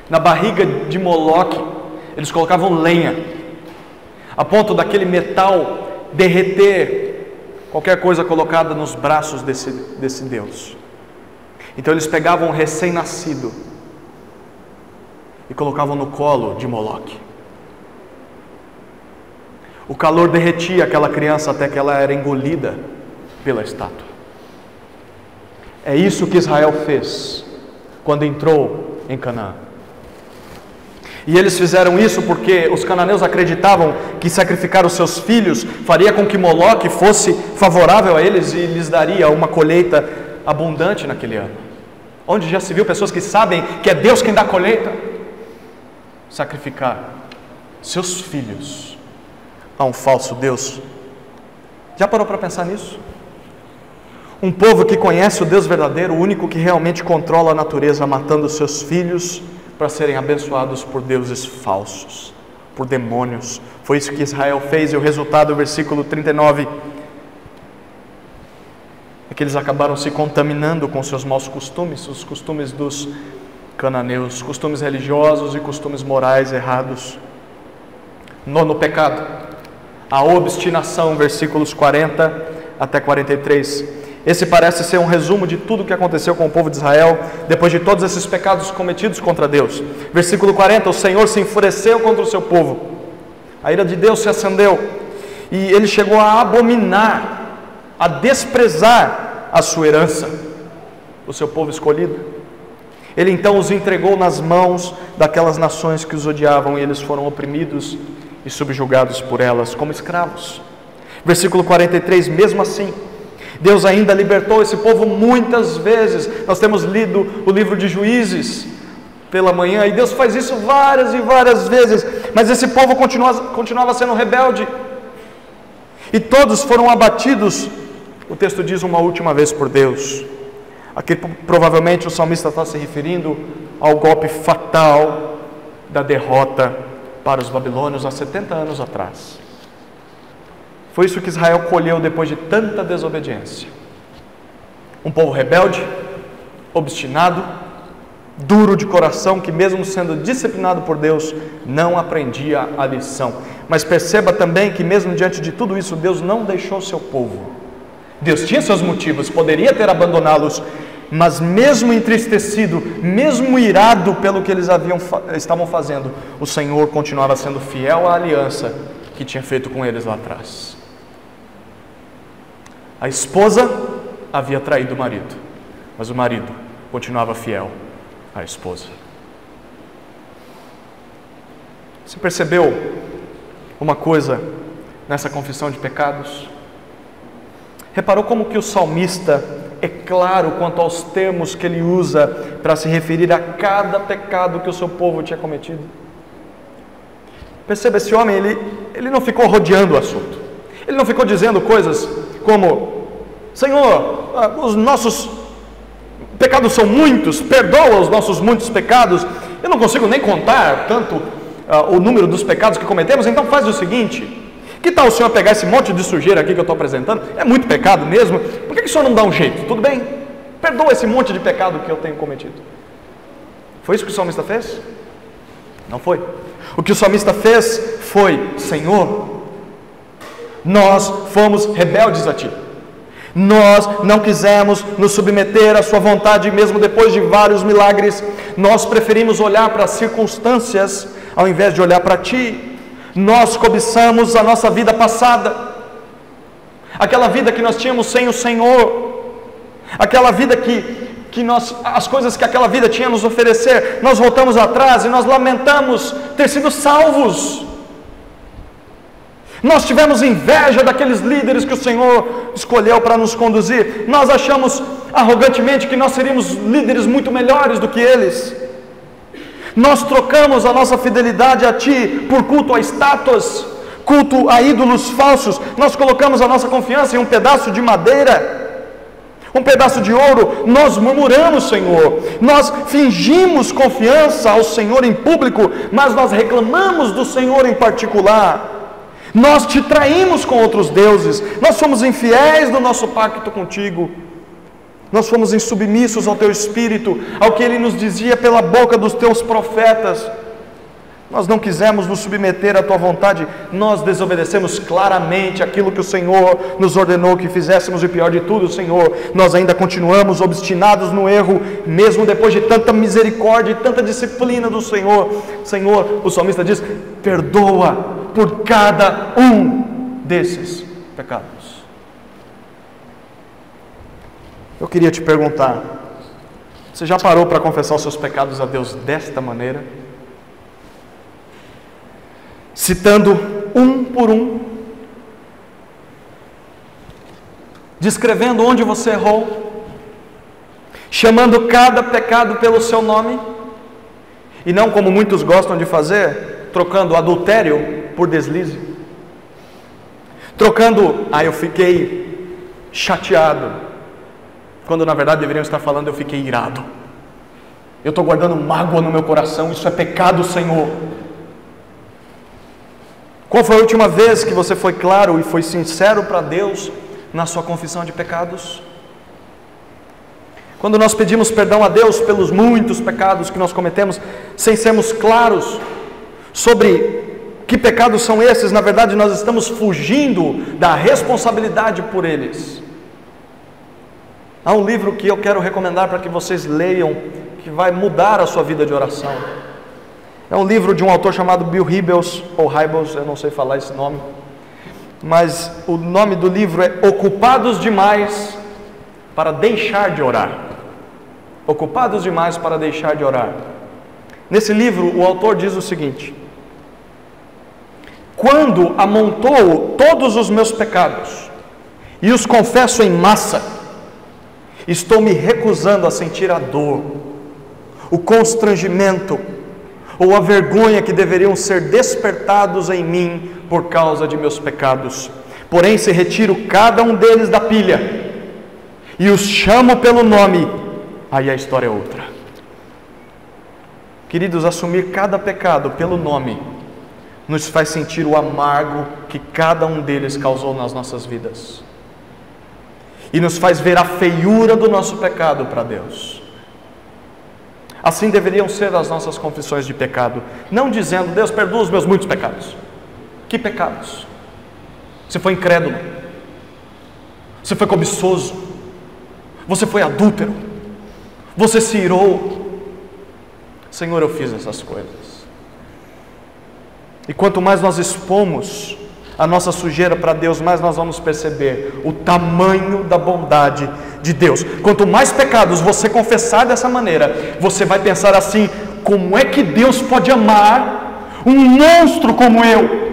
S1: Na barriga de Moloque, eles colocavam lenha, a ponto daquele metal derreter qualquer coisa colocada nos braços desse Deus. Então eles pegavam um recém-nascido e colocavam no colo de Moloque. O calor derretia aquela criança até que ela era engolida pela estátua. É isso que Israel fez quando entrou em Canaã. E eles fizeram isso porque os cananeus acreditavam que sacrificar os seus filhos faria com que Moloque fosse favorável a eles e lhes daria uma colheita abundante naquele ano. Onde já se viu pessoas que sabem que é Deus quem dá a colheita? Sacrificar seus filhos a um falso Deus. Já parou para pensar nisso? Um povo que conhece o Deus verdadeiro, o único que realmente controla a natureza, matando seus filhos para serem abençoados por deuses falsos, por demônios. Foi isso que Israel fez, e o resultado, o versículo 39, é que eles acabaram se contaminando com seus maus costumes, os costumes dos cananeus, costumes religiosos e costumes morais errados. Nono pecado, a obstinação, versículos 40 até 43. Esse parece ser um resumo de tudo o que aconteceu com o povo de Israel, depois de todos esses pecados cometidos contra Deus. Versículo 40, o Senhor se enfureceu contra o seu povo, a ira de Deus se acendeu, e ele chegou a abominar, a desprezar a sua herança, o seu povo escolhido. Ele então os entregou nas mãos daquelas nações que os odiavam, e eles foram oprimidos e subjugados por elas como escravos. Versículo 43, mesmo assim, Deus ainda libertou esse povo muitas vezes. Nós temos lido o livro de Juízes pela manhã, e Deus faz isso várias e várias vezes, mas esse povo continuava sendo rebelde, e todos foram abatidos, o texto diz, uma última vez por Deus. Aqui provavelmente o salmista está se referindo ao golpe fatal da derrota para os babilônios há 70 anos atrás. Foi isso que Israel colheu depois de tanta desobediência. Um povo rebelde, obstinado, duro de coração, que mesmo sendo disciplinado por Deus, não aprendia a lição. Mas perceba também que mesmo diante de tudo isso, Deus não deixou seu povo. Deus tinha seus motivos, poderia ter abandoná-los, mas mesmo entristecido, mesmo irado pelo que eles estavam fazendo, o Senhor continuava sendo fiel à aliança que tinha feito com eles lá atrás. A esposa havia traído o marido, mas o marido continuava fiel à esposa. Você percebeu uma coisa nessa confissão de pecados? Reparou como que o salmista é claro quanto aos termos que ele usa para se referir a cada pecado que o seu povo tinha cometido? Perceba, esse homem, ele não ficou rodeando o assunto. Ele não ficou dizendo coisas como: Senhor, os nossos pecados são muitos, perdoa os nossos muitos pecados. Eu não consigo nem contar tanto o número dos pecados que cometemos, então faz o seguinte: que tal o senhor pegar esse monte de sujeira aqui que eu estou apresentando? É muito pecado mesmo, por que o senhor não dá um jeito? Tudo bem? Perdoa esse monte de pecado que eu tenho cometido. Foi isso que o salmista fez? Não foi. O que o salmista fez foi: Senhor, nós fomos rebeldes a Ti. Nós não quisemos nos submeter à Sua vontade, mesmo depois de vários milagres. Nós preferimos olhar para as circunstâncias ao invés de olhar para Ti. Nós cobiçamos a nossa vida passada, aquela vida que nós tínhamos sem o Senhor, aquela vida as coisas que aquela vida tinha a nos oferecer. Nós voltamos atrás e nós lamentamos ter sido salvos. Nós tivemos inveja daqueles líderes que o Senhor escolheu para nos conduzir. Nós achamos arrogantemente que nós seríamos líderes muito melhores do que eles. Nós trocamos a nossa fidelidade a Ti por culto a estátuas, culto a ídolos falsos. Nós colocamos a nossa confiança em um pedaço de madeira, um pedaço de ouro. Nós murmuramos, Senhor. Nós fingimos confiança ao Senhor em público, mas nós reclamamos do Senhor em particular. Nós Te traímos com outros deuses. Nós somos infiéis no nosso pacto contigo. Nós fomos insubmissos ao Teu Espírito, ao que Ele nos dizia pela boca dos Teus profetas. Nós não quisemos nos submeter à Tua vontade. Nós desobedecemos claramente aquilo que o Senhor nos ordenou que fizéssemos. E pior de tudo, Senhor, nós ainda continuamos obstinados no erro, mesmo depois de tanta misericórdia e tanta disciplina do Senhor. Senhor, o salmista diz: perdoa por cada um desses pecados. Eu queria te perguntar: você já parou para confessar os seus pecados a Deus desta maneira? Citando um por um, descrevendo onde você errou, chamando cada pecado pelo seu nome, e não como muitos gostam de fazer, trocando adultério por deslize, trocando: eu fiquei chateado, quando na verdade deveriam estar falando: eu fiquei irado, eu estou guardando mágoa no meu coração, isso é pecado, Senhor. Qual foi a última vez que você foi claro e foi sincero para Deus na sua confissão de pecados? Quando nós pedimos perdão a Deus pelos muitos pecados que nós cometemos, sem sermos claros sobre que pecados são esses, na verdade nós estamos fugindo da responsabilidade por eles. Há um livro que eu quero recomendar para que vocês leiam, que vai mudar a sua vida de oração. É um livro de um autor chamado Bill Hybels, ou Hybels, eu não sei falar esse nome, mas o nome do livro é Ocupados Demais para Deixar de Orar. Ocupados Demais para Deixar de Orar. Nesse livro, o autor diz o seguinte: quando amontoo todos os meus pecados e os confesso em massa, estou me recusando a sentir a dor, o constrangimento ou a vergonha que deveriam ser despertados em mim por causa de meus pecados. Porém, se retiro cada um deles da pilha e os chamo pelo nome, aí a história é outra. Queridos, assumir cada pecado pelo nome nos faz sentir o amargo que cada um deles causou nas nossas vidas, e nos faz ver a feiura do nosso pecado para Deus. Assim deveriam ser as nossas confissões de pecado, não dizendo: Deus, perdoa os meus muitos pecados. Que pecados? Você foi incrédulo, você foi cobiçoso, você foi adúltero, você se irou. Senhor, eu fiz essas coisas. E quanto mais nós expomos a nossa sujeira para Deus, mais nós vamos perceber o tamanho da bondade de Deus. Quanto mais pecados você confessar dessa maneira, você vai pensar assim: como é que Deus pode amar um monstro como eu?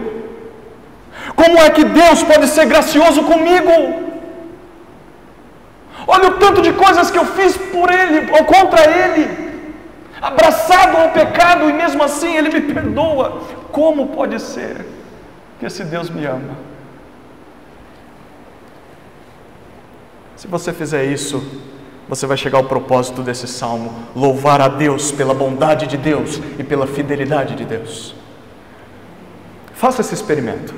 S1: Como é que Deus pode ser gracioso comigo? Olha o tanto de coisas que eu fiz por Ele ou contra Ele, abraçado ao pecado, e mesmo assim Ele me perdoa. Como pode ser que esse Deus me ama? Se você fizer isso, você vai chegar ao propósito desse salmo: louvar a Deus pela bondade de Deus e pela fidelidade de Deus. Faça esse experimento.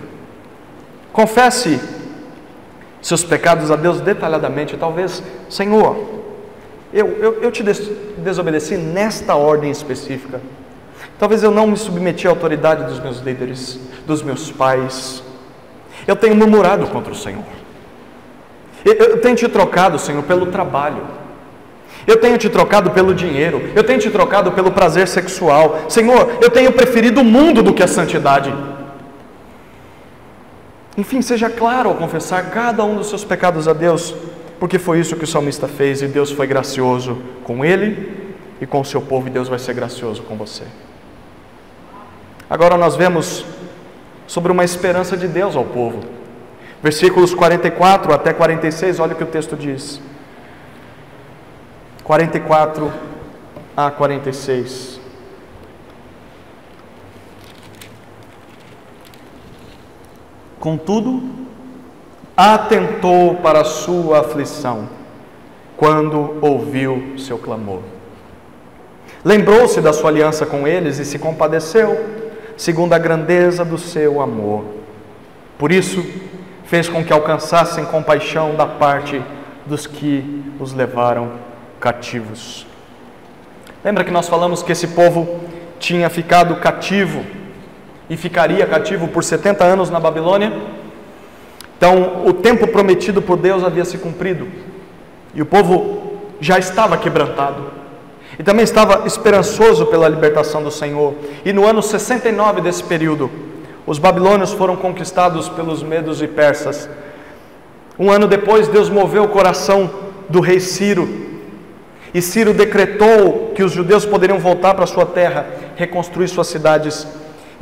S1: Confesse seus pecados a Deus detalhadamente. Talvez, Senhor, eu te desobedeci nesta ordem específica. Talvez eu não me submeti à autoridade dos meus líderes, dos meus pais. Eu tenho murmurado contra o Senhor. Eu tenho te trocado, Senhor, pelo trabalho. Eu tenho te trocado pelo dinheiro. Eu tenho te trocado pelo prazer sexual. Senhor, eu tenho preferido o mundo do que a santidade. Enfim, seja claro ao confessar cada um dos seus pecados a Deus, porque foi isso que o salmista fez, e Deus foi gracioso com ele e com o seu povo, e Deus vai ser gracioso com você. Agora nós vemos sobre uma esperança de Deus ao povo. Versículos 44 até 46, olha o que o texto diz. 44 a 46. Contudo, atentou para a sua aflição, quando ouviu seu clamor. Lembrou-se da sua aliança com eles e se compadeceu, segundo a grandeza do seu amor. Por isso, fez com que alcançassem compaixão da parte dos que os levaram cativos. Lembra que nós falamos que esse povo tinha ficado cativo e ficaria cativo por 70 anos na Babilônia? Então, o tempo prometido por Deus havia se cumprido e o povo já estava quebrantado e também estava esperançoso pela libertação do Senhor. E no ano 69 desse período, os babilônios foram conquistados pelos medos e persas. Um ano depois, Deus moveu o coração do rei Ciro, e Ciro decretou que os judeus poderiam voltar para a sua terra, reconstruir suas cidades.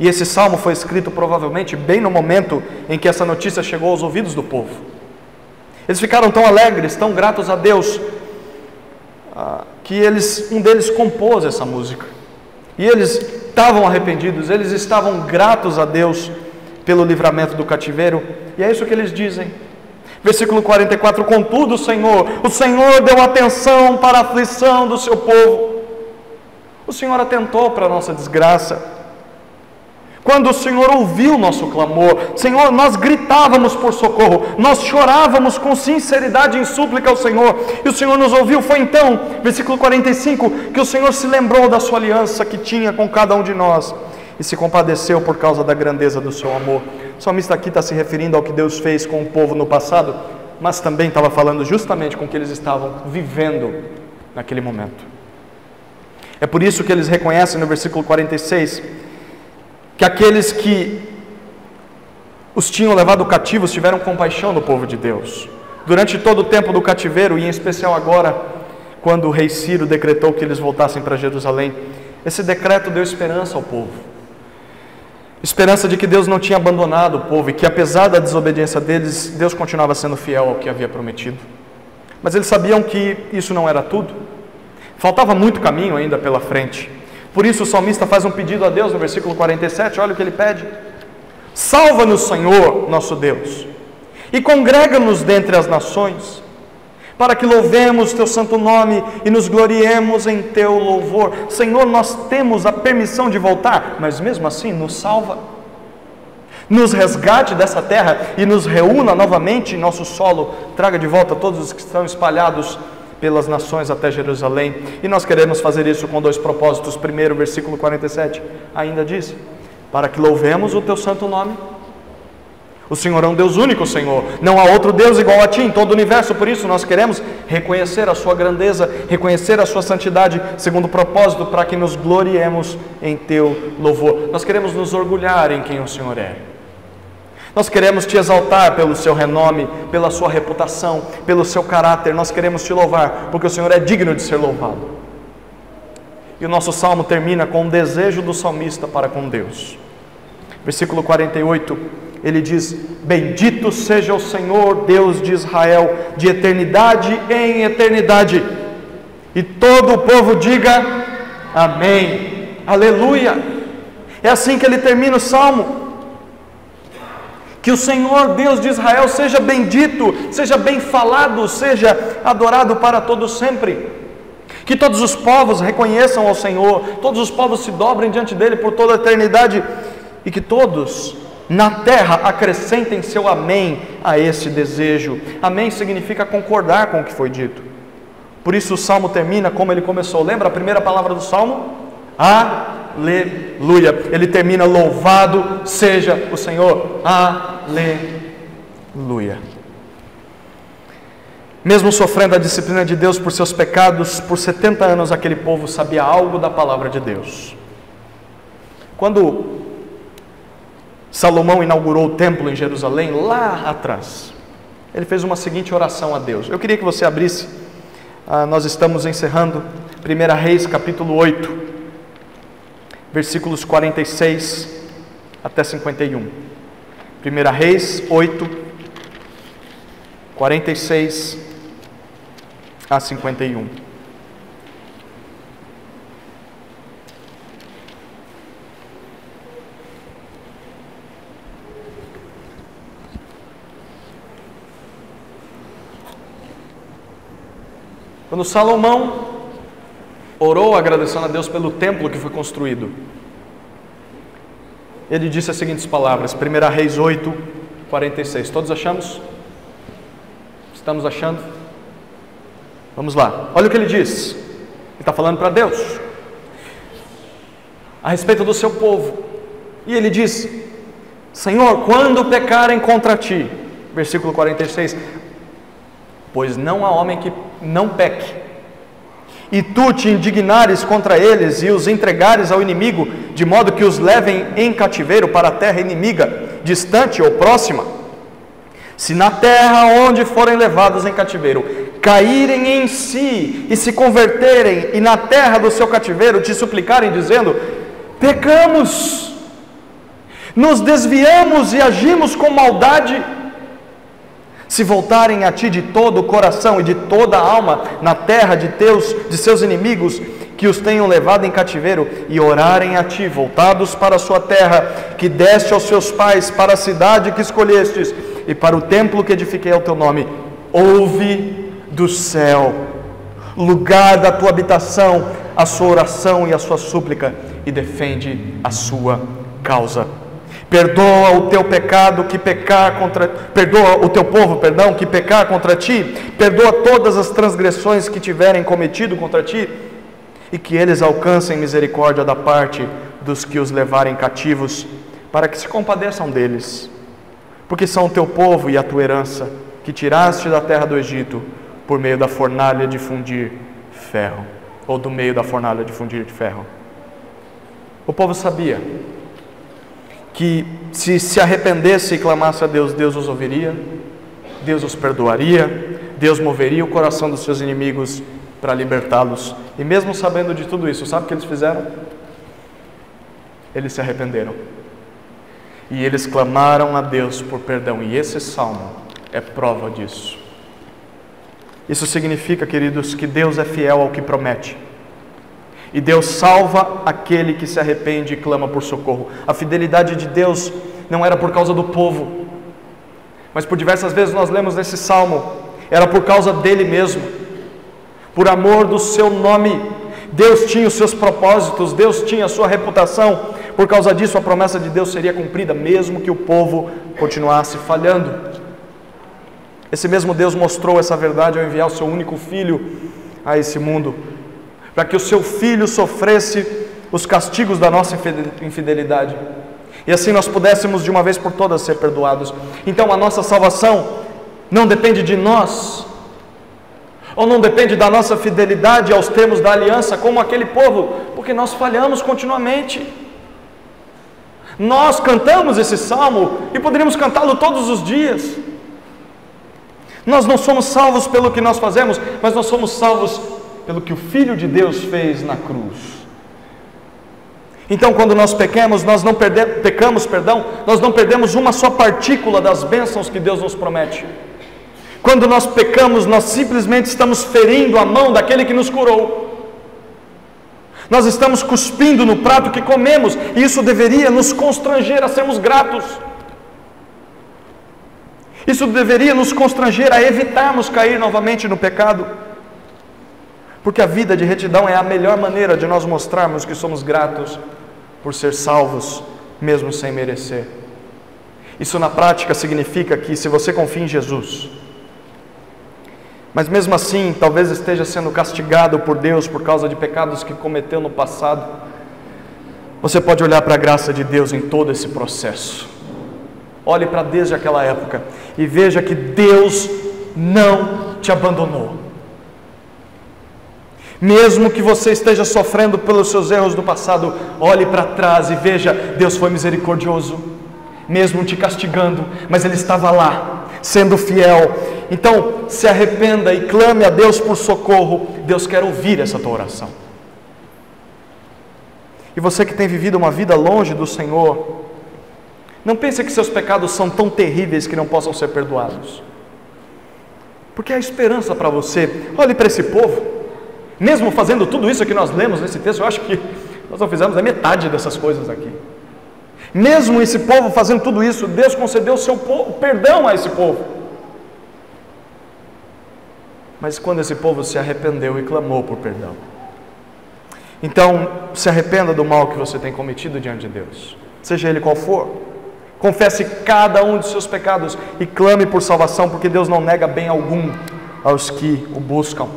S1: E esse salmo foi escrito provavelmente bem no momento em que essa notícia chegou aos ouvidos do povo. Eles ficaram tão alegres, tão gratos a Deus, que um deles compôs essa música. E eles estavam arrependidos, eles estavam gratos a Deus pelo livramento do cativeiro. E é isso que eles dizem. Versículo 44, contudo, o Senhor deu atenção para a aflição do seu povo. O Senhor atentou para a nossa desgraça. Quando o Senhor ouviu o nosso clamor, Senhor, nós gritávamos por socorro, nós chorávamos com sinceridade em súplica ao Senhor, e o Senhor nos ouviu. Foi então, versículo 45, que o Senhor se lembrou da sua aliança que tinha com cada um de nós, e se compadeceu por causa da grandeza do seu amor. O salmista aqui está se referindo ao que Deus fez com o povo no passado, mas também estava falando justamente com o que eles estavam vivendo naquele momento. É por isso que eles reconhecem no versículo 46, que aqueles que os tinham levado cativos tiveram compaixão do povo de Deus. Durante todo o tempo do cativeiro, e em especial agora, quando o rei Ciro decretou que eles voltassem para Jerusalém, esse decreto deu esperança ao povo. Esperança de que Deus não tinha abandonado o povo e que, apesar da desobediência deles, Deus continuava sendo fiel ao que havia prometido. Mas eles sabiam que isso não era tudo. Faltava muito caminho ainda pela frente. Por isso o salmista faz um pedido a Deus no versículo 47, olha o que ele pede. Salva-nos, Senhor, nosso Deus, e congrega-nos dentre as nações, para que louvemos Teu santo nome e nos gloriemos em Teu louvor. Senhor, nós temos a permissão de voltar, mas mesmo assim nos salva. Nos resgate dessa terra e nos reúna novamente em nosso solo. Traga de volta todos os que estão espalhados pelas nações até Jerusalém. E nós queremos fazer isso com dois propósitos. Primeiro, versículo 47, ainda diz, para que louvemos o Teu santo nome. O Senhor é um Deus único, Senhor. Não há outro Deus igual a Ti em todo o universo. Por isso nós queremos reconhecer a Sua grandeza, reconhecer a Sua santidade. Segundo propósito, para que nos gloriemos em Teu louvor. Nós queremos nos orgulhar em quem o Senhor é. Nós queremos Te exaltar pelo Seu renome, pela Sua reputação, pelo Seu caráter. Nós queremos Te louvar, porque o Senhor é digno de ser louvado. E o nosso salmo termina com um desejo do salmista para com Deus. Versículo 48, ele diz, bendito seja o Senhor, Deus de Israel, de eternidade em eternidade. E todo o povo diga, amém, aleluia. É assim que ele termina o salmo. Que o Senhor, Deus de Israel, seja bendito, seja bem falado, seja adorado para todo sempre. Que todos os povos reconheçam ao Senhor, todos os povos se dobrem diante dele por toda a eternidade, e que todos Na terra, acrescentem seu amém a esse desejo. Amém significa concordar com o que foi dito. Por isso o Salmo termina como ele começou. Lembra a primeira palavra do Salmo? Aleluia. Ele termina: louvado seja o Senhor. Aleluia. Mesmo sofrendo a disciplina de Deus por seus pecados, por 70 anos aquele povo sabia algo da palavra de Deus. Quando Salomão inaugurou o templo em Jerusalém, lá atrás, ele fez uma seguinte oração a Deus. Eu queria que você abrisse, nós estamos encerrando 1 Reis capítulo 8, versículos 46 até 51. 1 Reis 8, 46 a 51. Quando Salomão orou agradecendo a Deus pelo templo que foi construído, ele disse as seguintes palavras, 1 Reis 8, 46. Todos achamos? Estamos achando? Vamos lá, olha o que ele diz. Ele está falando para Deus a respeito do seu povo. E ele diz: Senhor, quando pecarem contra ti, versículo 46, pois não há homem que não peque, e tu te indignares contra eles e os entregares ao inimigo, de modo que os levem em cativeiro para a terra inimiga, distante ou próxima, se na terra onde forem levados em cativeiro caírem em si e se converterem, e na terra do seu cativeiro te suplicarem dizendo: pecamos, nos desviamos e agimos com maldade, se voltarem a ti de todo o coração e de toda a alma na terra de seus inimigos, que os tenham levado em cativeiro, e orarem a ti, voltados para a sua terra, que deste aos seus pais, para a cidade que escolhestes, e para o templo que edifiquei ao teu nome, ouve do céu, lugar da tua habitação, a sua oração e a sua súplica, e defende a sua causa. Perdoa o teu pecado que pecar contra, perdoa o teu povo, que pecar contra ti, perdoa todas as transgressões que tiverem cometido contra ti, e que eles alcancem misericórdia da parte dos que os levarem cativos, para que se compadeçam deles, porque são o teu povo e a tua herança, que tiraste da terra do Egito, por meio da fornalha de fundir ferro, ou do meio da fornalha de fundir ferro. O povo sabia que se arrependesse e clamasse a Deus, Deus os ouviria, Deus os perdoaria, Deus moveria o coração dos seus inimigos para libertá-los. E mesmo sabendo de tudo isso, sabe o que eles fizeram? Eles se arrependeram. E eles clamaram a Deus por perdão. E esse salmo é prova disso. Isso significa, queridos, que Deus é fiel ao que promete. E Deus salva aquele que se arrepende e clama por socorro. A fidelidade de Deus não era por causa do povo, mas por diversas vezes nós lemos nesse salmo, era por causa dele mesmo, por amor do seu nome. Deus tinha os seus propósitos, Deus tinha a sua reputação. Por causa disso, a promessa de Deus seria cumprida, mesmo que o povo continuasse falhando. Esse mesmo Deus mostrou essa verdade ao enviar o seu único filho a esse mundo, para que o seu filho sofresse os castigos da nossa infidelidade, e assim nós pudéssemos de uma vez por todas ser perdoados. Então a nossa salvação não depende de nós, ou não depende da nossa fidelidade aos termos da aliança, como aquele povo, porque nós falhamos continuamente. Nós cantamos esse salmo e poderíamos cantá-lo todos os dias. Nós não somos salvos pelo que nós fazemos, mas nós somos salvos pelo que o Filho de Deus fez na cruz. Então, quando nós pecamos, nós não perdemos uma só partícula das bênçãos que Deus nos promete. Quando nós pecamos, nós simplesmente estamos ferindo a mão daquele que nos curou. Nós estamos cuspindo no prato que comemos, e isso deveria nos constranger a sermos gratos. Isso deveria nos constranger a evitarmos cair novamente no pecado. Porque a vida de retidão é a melhor maneira de nós mostrarmos que somos gratos por ser salvos, mesmo sem merecer. Isso na prática significa que se você confia em Jesus, mas mesmo assim talvez esteja sendo castigado por Deus por causa de pecados que cometeu no passado, você pode olhar para a graça de Deus em todo esse processo. Olhe para desde aquela época e veja que Deus não te abandonou. Mesmo que você esteja sofrendo pelos seus erros do passado, olhe para trás e veja, Deus foi misericordioso, mesmo te castigando, mas Ele estava lá, sendo fiel. Então, se arrependa e clame a Deus por socorro. Deus quer ouvir essa tua oração. E você que tem vivido uma vida longe do Senhor, não pense que seus pecados são tão terríveis que não possam ser perdoados. Porque há esperança para você. Olhe para esse povo. Mesmo fazendo tudo isso que nós lemos nesse texto, eu acho que nós não fizemos a metade dessas coisas aqui. Mesmo esse povo fazendo tudo isso, Deus concedeu o perdão a esse povo. Mas quando esse povo se arrependeu e clamou por perdão. Então, se arrependa do mal que você tem cometido diante de Deus, seja ele qual for. Confesse cada um de seus pecados e clame por salvação, porque Deus não nega bem algum aos que o buscam.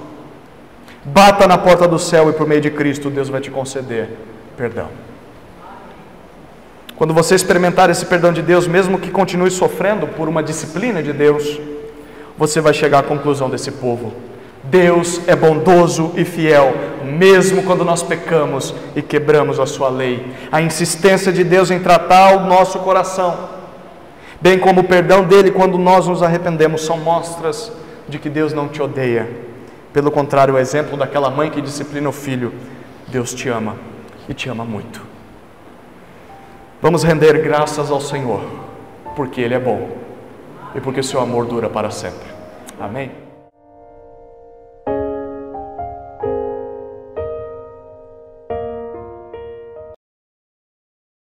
S1: Bata na porta do céu e por meio de Cristo Deus vai te conceder perdão. Quando você experimentar esse perdão de Deus, mesmo que continue sofrendo por uma disciplina de Deus, você vai chegar à conclusão desse povo: Deus é bondoso e fiel, mesmo quando nós pecamos e quebramos a sua lei. A insistência de Deus em tratar o nosso coração, bem como o perdão dele quando nós nos arrependemos, são mostras de que Deus não te odeia. Pelo contrário, o exemplo daquela mãe que disciplina o filho, Deus te ama e te ama muito. Vamos render graças ao Senhor, porque Ele é bom e porque o seu amor dura para sempre. Amém?